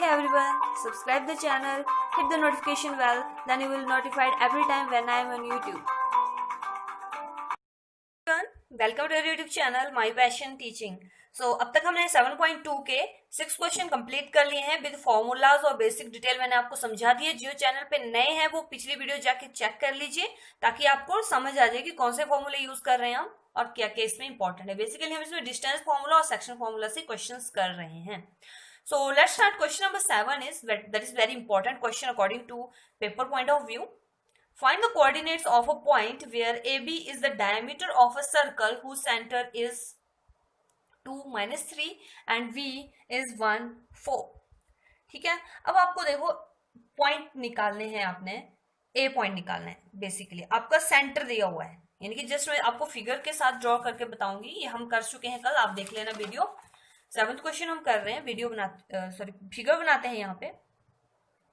Hey everyone, subscribe the channel, hit the notification bell, then you will notified every time when I am on YouTube. Welcome to YouTube channel my passion teaching. अब तक हमने 7.2 के 6 question complete कर लिए हैं with formulas और basic detail मैंने आपको समझा दिए। जो चैनल पे नए हैं वो पिछली वीडियो जाके चेक कर लीजिए ताकि आपको समझ आ जाए कि कौन से फॉर्मूले यूज कर रहे हैं हम और क्या क्या इसमें इंपॉर्टेंट है। बेसिकली हम इसमें डिस्टेंस फॉर्मूला और सेक्शन फॉर्मूला से क्वेश्चन कर रहे हैं। So let's start. Question number 7 is that is very important question according to paper point of view. Find the coordinates of a point where AB is the diameter of a circle whose center is 2, -3 and V is 1, 4. ठीक है, अब आपको देखो point निकालने हैं, आपने A point निकालना है। बेसिकली आपका सेंटर दिया हुआ है, यानी कि जस्ट मैं आपको फिगर के साथ ड्रॉ करके बताऊंगी। ये हम कर चुके हैं कल, आप देख लेना वीडियो। 7th क्वेश्चन हम कर रहे हैं, वीडियो फिगर बनाते हैं यहाँ पे।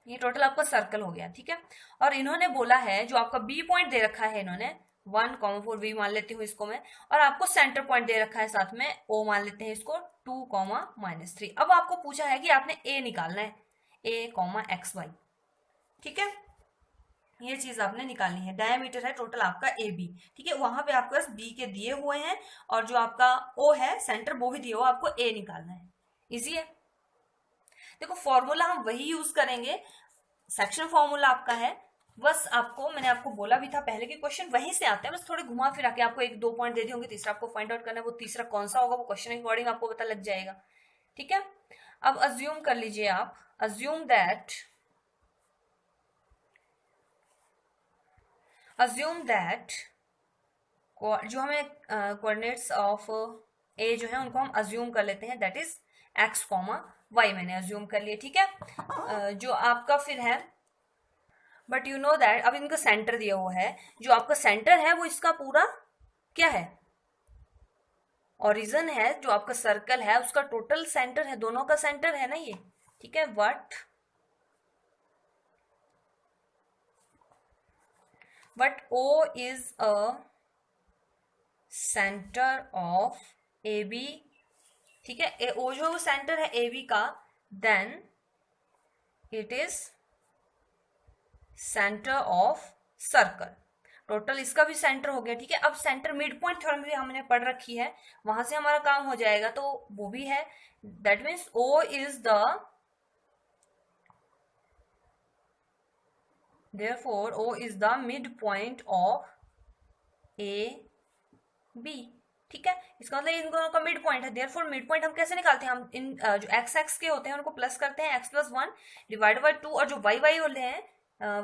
ये टोटल आपका सर्कल हो गया, ठीक है। और इन्होंने बोला है जो आपका बी पॉइंट दे रखा है, इन्होंने 1,4 वी मान लेती हूँ इसको मैं, और आपको सेंटर पॉइंट दे रखा है साथ में ओ मान लेते हैं इसको 2, -3। अब आपको पूछा है कि आपने ए निकालना है, ए, XY, ठीक है। ये चीज आपने निकालनी है। डायमीटर है टोटल आपका ए बी, ठीक है। वहां पे आपके पास बी के दिए हुए हैं और जो आपका ओ है सेंटर वो भी दिया हुआ, आपको ए निकालना है। इजी है। देखो फॉर्मूला हम वही यूज करेंगे, सेक्शन फॉर्मूला आपका है। बस आपको मैंने आपको बोला भी था पहले कि क्वेश्चन वहीं से आते हैं, बस थोड़े घुमा फिरा के आपको 1-2 पॉइंट दे दिए होंगे, तीसरा आपको फाइंड आउट करना है। वो तीसरा कौन सा होगा वो क्वेश्चन के अकॉर्डिंग आपको पता लग जाएगा, ठीक है। अब अज्यूम कर लीजिए आप, अज्यूम दैट जो हमें कोऑर्डिनेट्स ऑफ ए जो है उनको हम अज्यूम कर लेते हैं, दैट इज x, y मैंने अज्यूम कर लिया, ठीक है। जो आपका फिर है, बट यू नो दैट अब इनका सेंटर दिया हुआ है। जो आपका सेंटर है वो इसका पूरा क्या है, ओरिजिन है। जो आपका सर्कल है उसका टोटल सेंटर है, दोनों का सेंटर है ना ये, ठीक है। But O is a center of AB, ठीक है। O जो सेंटर है AB का, then it is centre of circle. Total इसका भी सेंटर हो गया, ठीक है। अब सेंटर मिड पॉइंट थ्योरम भी हमने पढ़ रखी है, वहां से हमारा काम हो जाएगा, तो वो भी है। That means O is the Therefore, O is the midpoint of AB, ठीक है। इसका मतलब इन दोनों का मिड पॉइंट है। Therefore, मिड पॉइंट हम कैसे निकालते हैं, हम इन जो x के होते हैं उनको प्लस करते हैं, x+1 डिवाइड बाई 2, और जो y होते हैं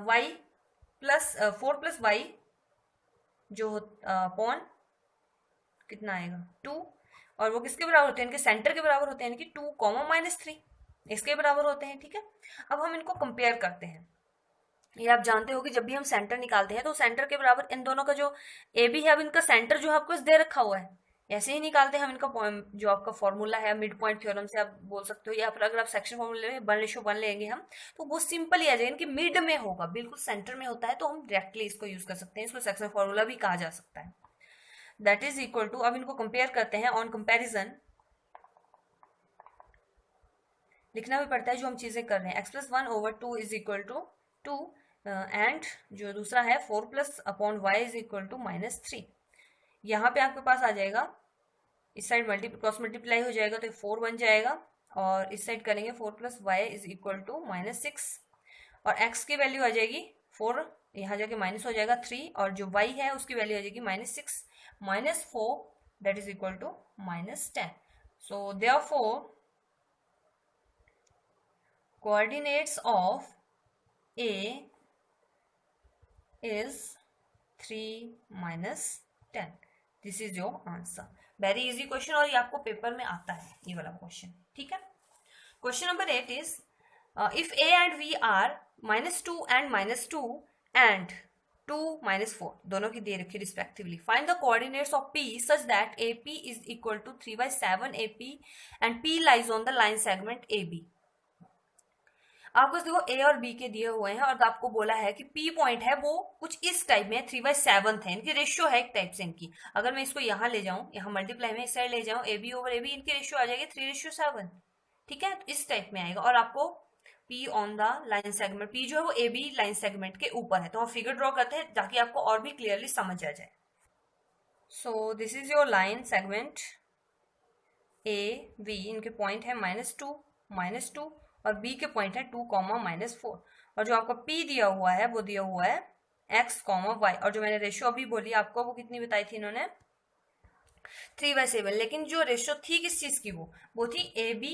y प्लस 4 + y जो अपॉन कितना आएगा 2, और वो किसके बराबर होते हैं, इनके सेंटर के बराबर होते हैं, यानी कि 2, -3 इसके बराबर होते हैं, ठीक है। अब हम इनको कंपेयर करते हैं। ये आप जानते हो कि जब भी हम सेंटर निकालते हैं तो सेंटर के बराबर इन दोनों का जो ए बी है, अब इनका सेंटर जो है आपको दे रखा हुआ है, ऐसे ही निकालते हैं हम इनका जो आपका फॉर्मूला है मिड पॉइंट थ्योरम से आप बोल सकते हो, या फिर अगर आप सेक्शन फॉर्मूला 1:1 लेंगे हम तो वो सिंपल ही आ जाएगा, इनकी मिड में होगा, बिल्कुल सेंटर में होता है, तो हम डायरेक्टली इसको यूज कर सकते हैं। इसको सेक्शन फॉर्मूला भी कहा जा सकता है। दैट इज इक्वल टू, अब इनको कंपेयर करते हैं। ऑन कंपेरिजन लिखना भी पड़ता है जो हम चीजें कर रहे हैं। x+1/2 is equal to 2 and जो दूसरा है 4+/y इज इक्वल टू -3। यहाँ पे आपके पास आ जाएगा, इस साइड क्रॉस मल्टीप्लाई हो जाएगा तो 4 बन जाएगा, और इस साइड करेंगे 4+y इज इक्वल टू -6, और x की वैल्यू आ जाएगी 4, यहाँ जाके माइनस हो जाएगा 3, और जो y है उसकी वैल्यू आ जाएगी -6 -4 that is equal to -10। So therefore coordinates of A is 3 - 10। This is your answer. Very easy question, और ये आपको पेपर में आता है ये वाला क्वेश्चन, ठीक है। Question number 8 is if A and V are -2 and -2 and 2 -4 दोनों की दे रखी respectively, find the coordinates of P such that AP is equal to 3/7 AP and P lies on the line segment AB। आपको देखो ए और B के दिए हुए हैं और आपको बोला है कि पी पॉइंट है वो कुछ इस टाइप में 3/7 है, इनकी रेशियो है एक टाइप से इनकी। अगर मैं इसको यहाँ ले जाऊं, यहाँ मल्टीप्लाई में इस साइड ले जाऊं, A B over A B, इनकी रेशियो आ जाएगी 3/7, ठीक है। तो इस टाइप में आएगा, और आपको P on the line segment, P जो है वो AB लाइन सेगमेंट के ऊपर है। तो हम फिगर ड्रॉ करते हैं ताकि आपको और भी क्लियरली समझ आ जाए। So this is your line segment AB, इनके पॉइंट है -2 और B के पॉइंट है 2, -4 और जो आपका P दिया हुआ है वो दिया हुआ है x, y और जो मैंने रेशियो अभी बोली आपको वो कितनी बताई थी इन्होंने 3/7। लेकिन जो रेशियो थी किस चीज की वो थी AB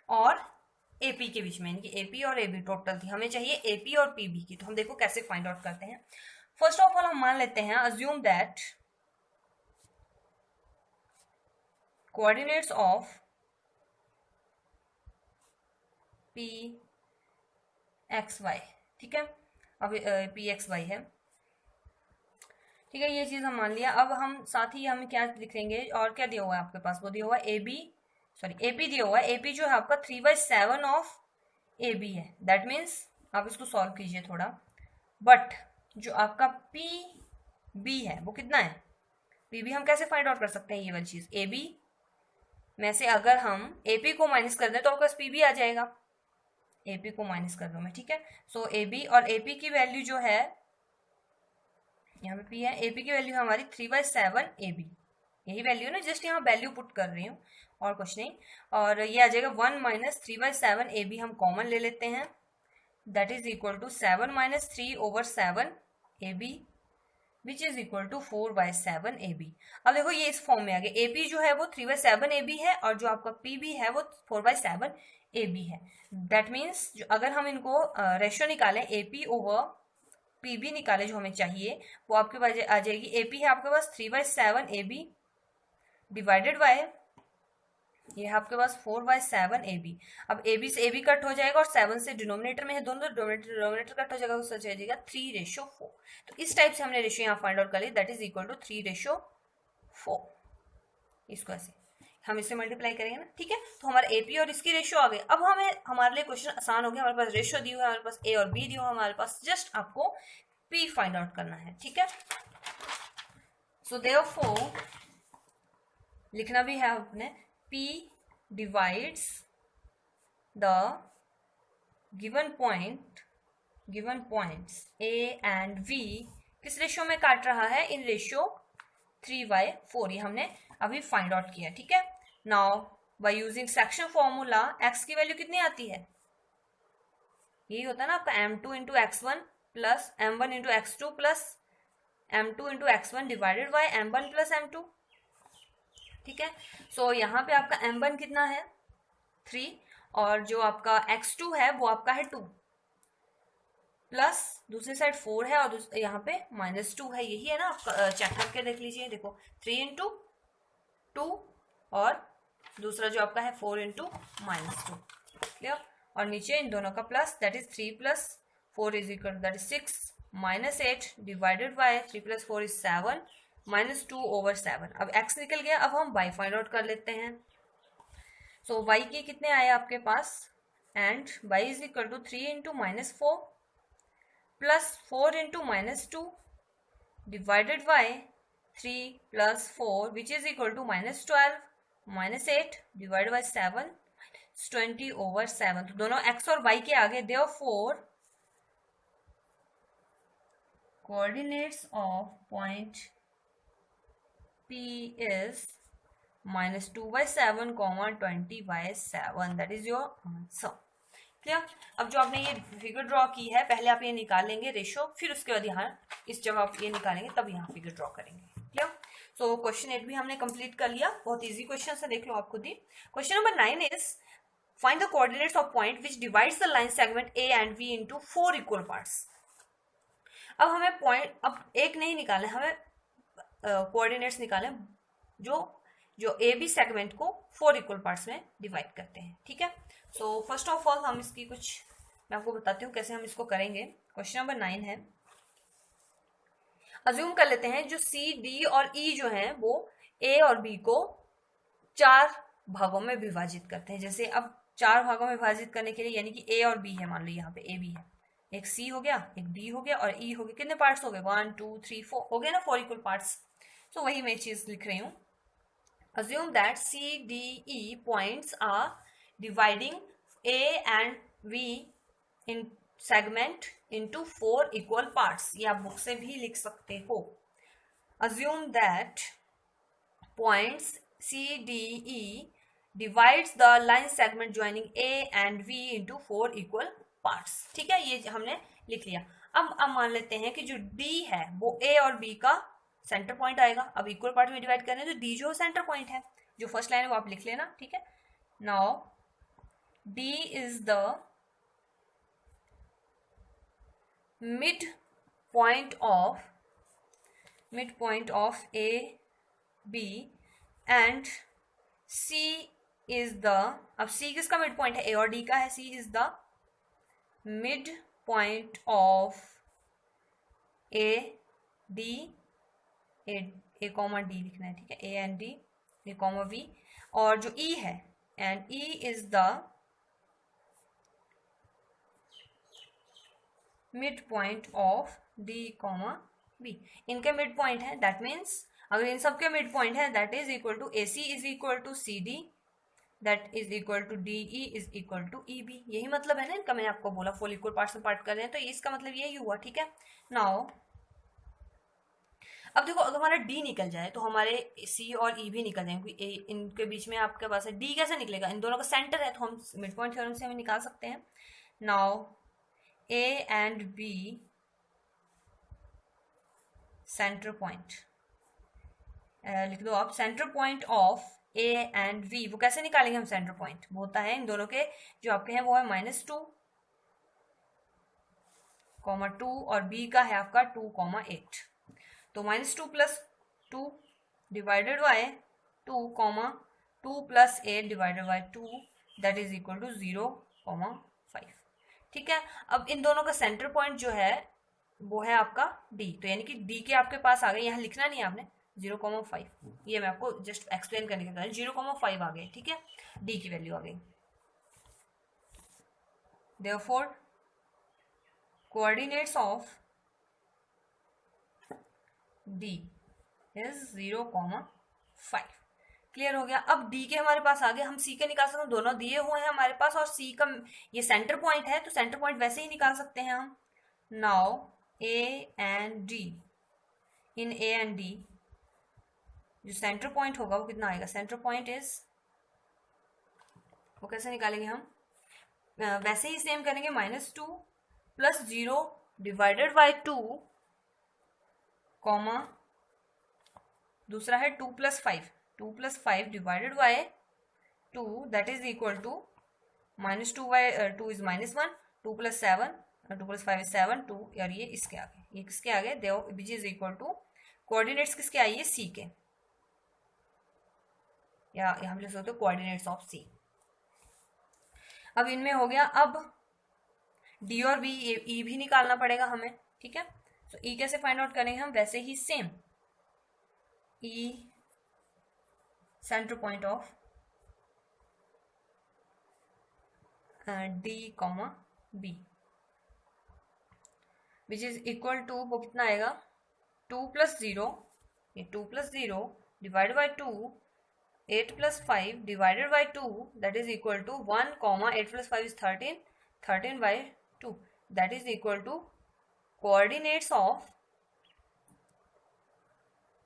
और AP के बीच में, इनकी AP और AB टोटल थी। हमें चाहिए AP और PB की। तो हम देखो कैसे फाइंड आउट करते हैं। फर्स्ट ऑफ ऑल हम मान लेते हैं assume that coordinates of PXY, ठीक है, अब PXY है, ठीक है, ये चीज हम मान लिया। अब हम साथ ही हम क्या लिखेंगे और क्या दिया हुआ है आपके पास, वो दिया हुआ है AP दिया हुआ है। AP जो है आपका 3/7 ऑफ AB है, दैट मीन्स आप इसको सॉल्व कीजिए थोड़ा। बट जो आपका PB है वो कितना है, PB हम कैसे फाइंड आउट कर सकते हैं ये वाली चीज, AB में से अगर हम AP को माइनस कर दें तो आपके पास PB आ जाएगा। AP को माइनस कर दूं मैं, ठीक है। सो AB और AP की वैल्यू जो है यहाँ पे P है, AP की वैल्यू है हमारी 3/7 AB, यही वैल्यू है ना, जस्ट यहाँ वैल्यू पुट कर रही हूँ और कुछ नहीं। और ये आ जाएगा 1 - 3/7 AB, हम कॉमन ले लेते हैं, that is equal to 7 - 3/7 AB which is equal to 4/7 AB। अब देखो ये इस फॉर्म में आ गया, AP जो है वो 3/7 AB है और जो आपका PB है वो 4/7 AB है। दैट मीन्स अगर हम इनको रेशियो निकालें AP ओवर PB निकाले जो हमें चाहिए, वो आपके पास आ जाएगी, AP है आपके पास 3/7 AB डिवाइडेड बाय ये है आपके पास 4/7 AB। अब AB से AB कट हो जाएगा और 7 से डिनोमिनेटर में है, दोनों डिनोमिनेटर कट हो जाएगा, उससे जाएगा 3/4। तो इस टाइप से हमने रेशियो यहाँ फाइंड आउट कर ली, दैट इज इक्वल टू 3/4। इसको ऐसे हम इससे मल्टीप्लाई करेंगे ना, ठीक है। तो हमारा AP और इसकी रेशियो आ गई। अब हमारे लिए क्वेश्चन आसान हो गया, हमारे पास रेशियो दी हुआ है, हमारे पास A और B दी हुआ है, हमारे पास जस्ट आपको P फाइंड आउट करना है, ठीक है। सो देयरफॉर लिखना भी है आपने, P divides the given points A and V किस रेशियो में काट रहा है, इन रेशियो 3/4, ये हमने अभी फाइंड आउट किया, ठीक है। Now by using section formula x की वैल्यू कितनी आती है, यही होता है ना आपका m2 × x1 plus m1 × x2 plus m2 × x1 divided by m1 plus m2, ठीक है। सो यहाँ पे आपका m1 कितना है 3 और जो आपका x2 है वो आपका है 2 प्लस दूसरी साइड 4 है और यहाँ पे -2 है, यही है ना, आप चेक करके देख लीजिए। देखो 3 × 2 और दूसरा जो आपका है 4 × -2, क्लियर। और नीचे इन दोनों का plus, that is 3 + 4 is equal that is 6 -8 divided by 3 + 4 is 7 -2/7। अब x निकल गया, अब हम y फाइंड आउट कर लेते हैं। सो y के कितने आए आपके पास, and y is equal to 3 × -4 plus 4 × -2 divided by 3 + 4 which is equal to -12 -8 divided by 7 20/7। तो दोनों x और y के आगे, therefore coordinates of point P is -2/7, 20/7, that is your answer, clear. अब जो आपने ये फिगर ड्रॉ की है, पहले आप ये निकालेंगे रेशियो, फिर उसके बाद यहाँ इस जब आप ये निकालेंगे तब यहाँ फिगर ड्रॉ करेंगे, क्लियर। सो क्वेश्चन 8 भी हमने कंप्लीट कर लिया, बहुत इजी क्वेश्चन है, देख लो आप खुद ही। Question number 9 is find the coordinates of point which divides the line segment A and V into 4 equal parts. अब हमें पॉइंट, अब एक नहीं निकालना, हमें कोऑर्डिनेट्स निकालें जो AB सेगमेंट को 4 इक्वल पार्ट्स में डिवाइड करते हैं, ठीक है। सो फर्स्ट ऑफ ऑल हम इसकी कुछ मैं आपको बताती हूँ कैसे हम इसको करेंगे। क्वेश्चन नंबर 9 है, अज्यूम कर लेते हैं जो C, D और E जो हैं वो A और B को 4 भागों में विभाजित करते हैं। जैसे अब 4 भागों में विभाजित करने के लिए, यानी कि A और B है, मान लो यहाँ पे A B है, एक C हो गया, एक D हो गया और E हो गया, कितने पार्ट्स हो गए 1 2 3 4 हो गए ना, 4 इक्वल पार्ट्स। तो वही मैं चीज लिख रही हूँ, assume that C, D, E points are dividing A and V in segment into 4 equal parts, ये आप बुक से भी लिख सकते हो। Assume that points CDE divides the line segment joining A and V into 4 equal parts। ठीक है, ये हमने लिख लिया। अब मान लेते हैं कि जो D है वो A और B का सेंटर पॉइंट आएगा। अब इक्वल पार्ट में डिवाइड कर रहे हैं तो D जो सेंटर पॉइंट है, जो फर्स्ट लाइन है वो आप लिख लेना। ठीक है, now D is the mid point of A B and C is the, अब C किसका मिड पॉइंट है, A और D का है। C is the mid point of A D, A comma D लिखना है। ठीक है, A and D, A comma B, और जो E है and E is the mid point of D comma B। इनके मिड पॉइंट है, दैट मीन्स अगर इन सबके मिड पॉइंट है that is equal to AC is equal to CD, that is equal to DE is equal to EB। यही मतलब है ना इनका, मैंने आपको बोला फुल इक्वल पार्ट्स में पार्ट कर रहे हैं तो इसका मतलब यही हुआ। ठीक है, नाउ अब देखो अगर हमारा D निकल जाए तो हमारे C और E भी निकल जाएंगे, क्योंकि इनके बीच में आपके पास है। D कैसे निकलेगा, इन दोनों का सेंटर है तो हम मिड पॉइंट थ्योरम से हम निकाल सकते हैं। Now A and B centre point लिख दो आप। Centre point of A and V, वो कैसे निकालेंगे हम सेंटर पॉइंट, वो होता है इन दोनों के जो आपके हैं वो है -2, 2 और B का है आपका 2, 8। तो -2 + 2 divided by 2, 2 + 8 divided by 2, that is equal to 0, 5। ठीक है, अब इन दोनों का सेंटर पॉइंट जो है वो है आपका D, तो यानी कि D के आपके पास आ गए, यहाँ लिखना नहीं है आपने 0,5, ये मैं आपको जस्ट एक्सप्लेन करने के लिए 0,5 आ गए। ठीक है, D की वैल्यू आ गई। Therefore coordinates of D is 0,5। Clear हो गया। अब D के हमारे पास आ गए, हम C के निकाल सकते हैं, दोनों दिए हुए हैं हमारे पास और C का ये सेंटर पॉइंट है तो सेंटर पॉइंट वैसे ही निकाल सकते हैं हम। Now A and D, in A and D जो सेंटर पॉइंट होगा वो कितना आएगा, सेंटर पॉइंट इज, वो कैसे निकालेंगे हम, वैसे ही सेम करेंगे, -2 + 0 डिवाइडेड बाय 2, कॉमा दूसरा है 2 + 5, 2 + 5 divided by 2, that is equal to -2 is -1, 2 + 7, 2 + 5 is 7, 2, और ये इसके आगे, ये किसके आगे, which is equal to coordinates किसके आई है, C के, या हम लिख सकते हो कोऑर्डिनेट्स ऑफ C। अब इनमें हो गया। अब D और B, E भी निकालना पड़ेगा हमें। ठीक है, तो E कैसे फाइंड आउट करेंगे हम, वैसे ही same, E centre point of D, B, which is equal to, वो कितना आएगा, 2 + 0, ये 2 + 0 divide by 2, 8 + 5 divided by 2, that is equal to 1, 8 + 5 is 13, 13 by 2, that is equal to coordinates of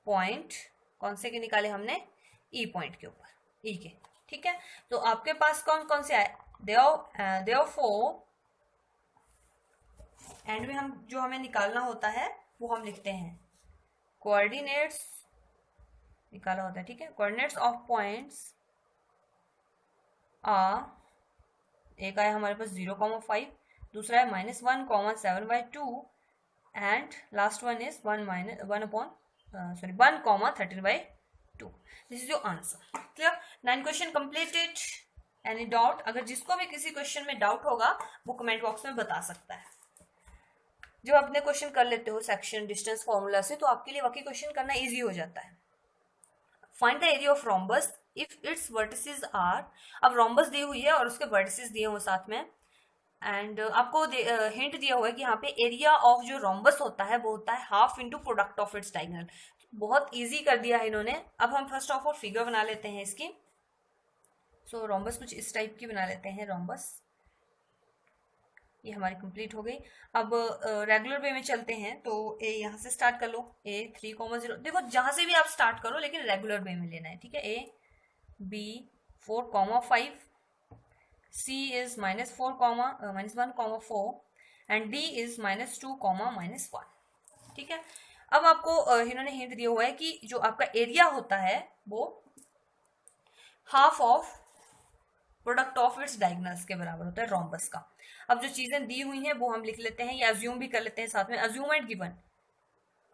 point, कौन से के निकाले हमने, E पॉइंट के ऊपर, E के। ठीक है, तो आपके पास कौन कौन से आए, therefore एंड में हम जो हमें निकालना होता है वो हम लिखते हैं कोऑर्डिनेट्स निकाला होता है। ठीक है, कोऑर्डिनेट्स ऑफ पॉइंट्स एक आया हमारे पास 0,5, दूसरा है -1, 7/2 and last one is 1,13/2। This is your answer. Clear, 9 question completed. Any doubt, अगर जिसको भी किसी क्वेश्चन में डाउट होगा वो कमेंट बॉक्स में बता सकता है। जब अपने क्वेश्चन कर लेते हो सेक्शन डिस्टेंस फॉर्मूला से तो आपके लिए बाकी क्वेश्चन करना इजी हो जाता है। Find the area of rhombus if its vertices are, अब रोम्बस दी हुई है और उसके वर्टिसेस दिए हुए साथ में, एंड आपको हिंट दिया हुआ है कि यहाँ पे एरिया ऑफ जो रोम्बस होता है वो होता है half into product of its diagonal. बहुत इजी कर दिया है इन्होंने। अब हम फर्स्ट ऑफ ऑल फिगर बना लेते हैं इसकी। सो रोम्बस कुछ इस टाइप की बना लेते हैं। रोम्बस ये हमारी कंप्लीट हो गई। अब रेगुलर वे में चलते हैं, तो ए यहाँ से स्टार्ट कर लो, ए 3,0। देखो जहां से भी आप स्टार्ट करो लेकिन रेगुलर वे में लेना है, ठीक है। A B 4,5, C is -4, -1, and D is -2, -1, ठीक है। अब आपको इन्होंने हिंट दिया हुआ है कि जो आपका एरिया होता है वो half of product of its diagonals के बराबर होता है रोम्बस का। अब जो चीजें दी हुई हैं वो हम लिख लेते हैं, या अज्यूम भी कर लेते हैं साथ में। Assume and given,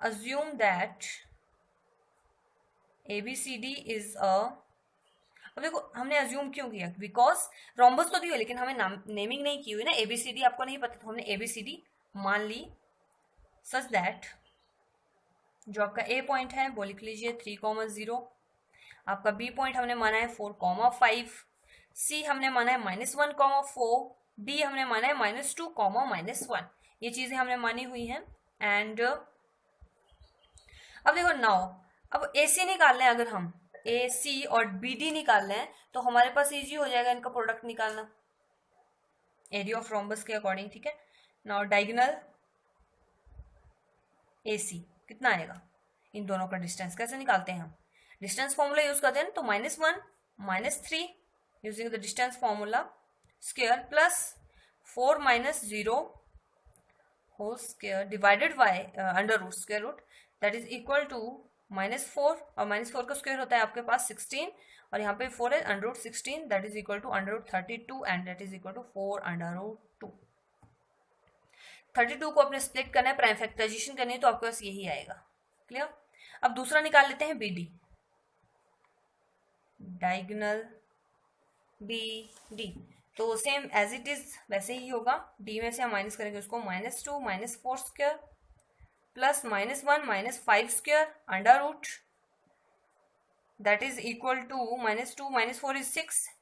assume that ABCD is a, अब देखो हमने अज्यूम क्यों किया, बिकॉज रोम्बस तो दी हुई लेकिन हमें नेमिंग नहीं की हुई ना, ABCD आपको नहीं पता, तो हमने ABCD मान ली सच दैट जो आपका ए पॉइंट है वो लिख लीजिए 3,0, आपका बी पॉइंट हमने माना है 4,5, सी हमने माना है -1,4, डी हमने माना है -2, -1। ये चीजें हमने मानी हुई हैं। एंड अब देखो नाउ, अब AC निकालना है, अगर हम AC और BD निकालना है तो हमारे पास इजी हो जाएगा इनका प्रोडक्ट निकालना एरिया ऑफ रोम्बस के अकॉर्डिंग, ठीक है। नाउ डायगोनल AC कितना आएगा, इन दोनों का डिस्टेंस कैसे निकालते हैं हम, डिस्टेंस फॉर्मूला यूज करते हैं, तो -1 -3 using the distance formula square plus 4 - 0 whole square divided by under root square root, that is equal to -4, और -4 का स्क्वायर होता है आपके पास 16, और यहाँ पे 4 है, √16 that is equal to √32 and that is equal to 4√2। 32 को अपने स्प्लिट करना है, प्राइम फैक्टराइजेशन करनी है, तो आपके पास यही आएगा। क्लियर। अब दूसरा निकाल लेते हैं BD, डायगोनल BD, तो सेम एज इट इज वैसे ही होगा। डी में से हम माइनस करेंगे उसको, -2 -4 square plus -1 -5 square under root, that is equal to -2 -4 is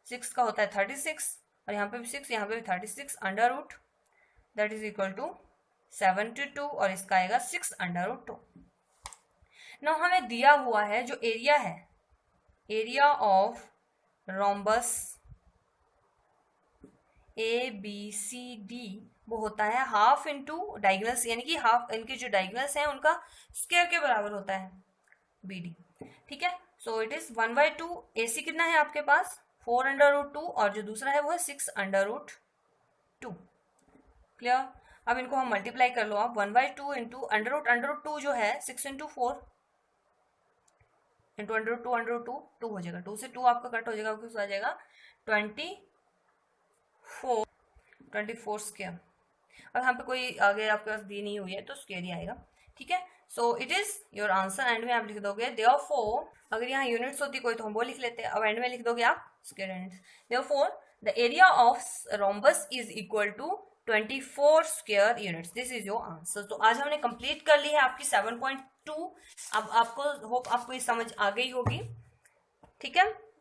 6 का होता है 36, और यहाँ पे भी 6, यहाँ पे भी 36 under root, that is equal to 72, और इसका आएगा 6 अंडर रूट 2। नाउ हमें दिया हुआ है जो एरिया है, एरिया ऑफ रोम्बस ABCD वो होता है हाफ इंटू डायगोनल्स, यानी कि हाफ इनके जो डायगोनल्स हैं उनका स्क्वायर के बराबर होता है BD, ठीक है। So it is 1/2। AC कितना है आपके पास 4√2, और जो दूसरा है वो है 6√2। क्लियर। अब इनको हम मल्टीप्लाई कर लो आप, 1/2 इंटू √2 जो है 6 × 4 इंटू √2 2 हो जाएगा, 2 से 2 आपका कट हो जाएगा, आपके आ जाएगा 24 स्क्वायर, और यहाँ पे कोई अगर आपके पास दी नहीं हुई है तो स्क्वायर ही आएगा, ठीक है। So it is your answer. And में आप लिख दोगे देयरफॉर, अगर यहाँ यूनिट्स होती कोई तो हम वो लिख लेते हैं, अब एंड में लिख दोगे आप square units. Therefore the area of rhombus is equal to 24 square units, this is your answer. तो आज हमने कंप्लीट कर ली है आपकी 7.2। अब आपको होप आपको ये समझ आ गई होगी, ठीक है।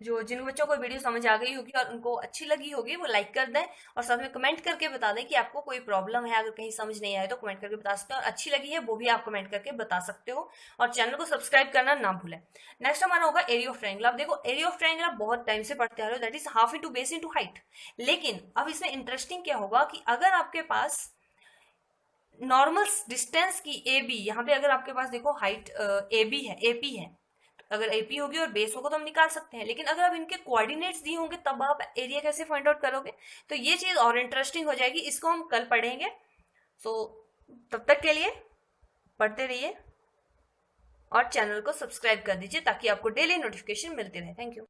जिन बच्चों को वीडियो समझ आ गई होगी और उनको अच्छी लगी होगी वो लाइक कर दें, और साथ में कमेंट करके बता दें कि आपको कोई प्रॉब्लम है, अगर कहीं समझ नहीं आए तो कमेंट करके बता सकते हो, और अच्छी लगी है वो भी आप कमेंट करके बता सकते हो, और चैनल को सब्सक्राइब करना ना भूलें। नेक्स्ट हमारा होगा एरिया ऑफ ट्रायंगल। अब देखो एरिया ऑफ ट्रायंगल आप बहुत टाइम से पढ़ते आ रहे हो, that is half into base into height. लेकिन अब इसमें इंटरेस्टिंग क्या होगा कि अगर आपके पास नॉर्मल डिस्टेंस की AB, यहाँ पे अगर आपके पास देखो हाइट AB है, AP है, अगर AP होगी और बेस होगा तो हम निकाल सकते हैं, लेकिन अगर आप इनके कोऑर्डिनेट्स दिए होंगे तब आप एरिया कैसे फाइंड आउट करोगे, तो ये चीज और इंटरेस्टिंग हो जाएगी, इसको हम कल पढ़ेंगे। सो तब तक के लिए पढ़ते रहिए और चैनल को सब्सक्राइब कर दीजिए ताकि आपको डेली नोटिफिकेशन मिलती रहे। Thank you.